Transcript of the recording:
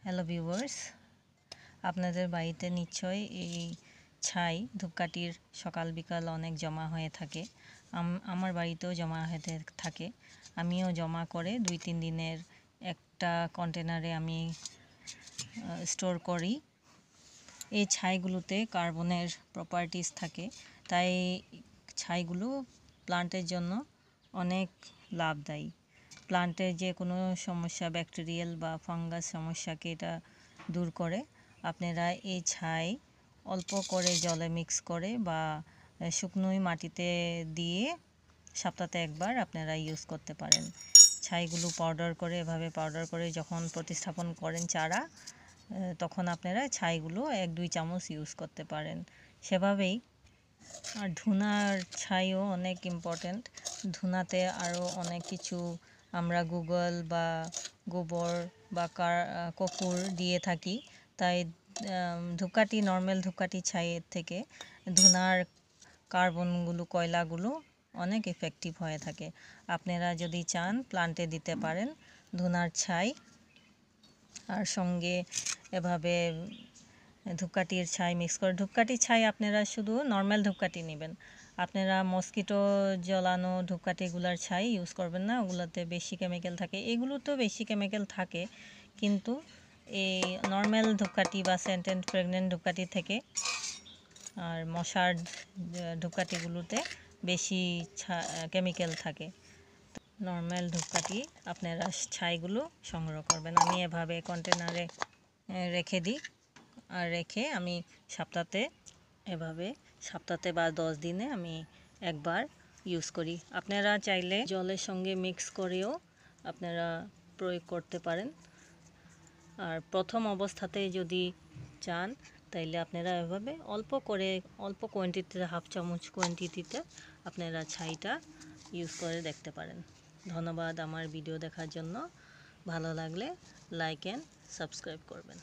Hello viewers, আপনাদের বাড়িতে নিশ্চয়ই এই ছাই ধূপকাঠির সকাল বিকাল অনেক জমা হয়ে থাকে। আমার বাড়িতেও জমা হয়ে থাকে। আমিও জমা করে 2-3 দিনের একটা কন্টেনারে আমি স্টোর করি। এই ছাইগুলোতে কার্বনের প্রপার্টিস থাকে, তাই ছাইগুলো প্লান্টের জন্য অনেক লাভদায়ী। প্লান্টের যে কোনো সমস্যা, ব্যাকটেরিয়াল বা ফাঙ্গাস সমস্যাকে এটা দূর করে। আপনারা এই ছাই অল্প করে জলে মিক্স করে বা শুকনো মাটিতে দিয়ে সপ্তাহে একবার আপনারা ইউজ করতে পারেন। ছাইগুলো এভাবে পাউডার করে যখন প্রতিস্থাপন করেন চারা, তখন আপনারা ছাইগুলো 1-2 চামচ ইউজ করতে পারেন সেভাবেই। আর ধুনার ছাইও অনেক ইম্পর্ট্যান্ট। ধুনাতে আরও অনেক কিছু আমরা গুগল বা গোবর বা কপুর দিয়ে থাকি, তাই নর্মাল ধূপকাঠি ছাইয়ের থেকে ধুনার কার্বনগুলো, কয়লাগুলো অনেক এফেক্টিভ হয়ে থাকে। আপনারা যদি চান প্লান্টে দিতে পারেন ধুনার ছাই, আর সঙ্গে এভাবে ধূপকাঠির ছাই মিক্স করে। ধূপকাঠির ছাই আপনারা শুধু নর্মাল ধূপকাঠি নেবেন, আপনারা মসকিটো জ্বলানো ধূপকাঠিগুলার ছাই ইউজ করবেন না, ওগুলোতে বেশি কেমিক্যাল থাকে। এগুলোতেও বেশি কেমিক্যাল থাকে, কিন্তু এই নর্মাল ধূপকাঠি বা সেন্টেড প্রেগনেন্ট ধূপকাঠি থেকে আর মশার ধূপকাঠিগুলোতে বেশি কেমিক্যাল থাকে। নর্মাল ধূপকাঠি আপনারা ছাইগুলো সংগ্রহ করবেন। আমি এভাবে কন্টেনারে রেখে দিই, আর রেখে আমি সপ্তাহে বা 10 দিনে আমি একবার ইউজ করি। আপনারা চাইলে জলের সঙ্গে মিক্স করেও আপনারা প্রয়োগ করতে পারেন। আর প্রথম অবস্থাতে যদি চান তাইলে আপনারা এভাবে অল্প কোয়ান্টিটিতে, 1/2 চামচ কোয়ান্টিটিতে আপনারা ছাইটা ইউজ করে দেখতে পারেন। ধন্যবাদ আমার ভিডিও দেখার জন্য। ভালো লাগলে লাইক অ্যান্ড সাবস্ক্রাইব করবেন।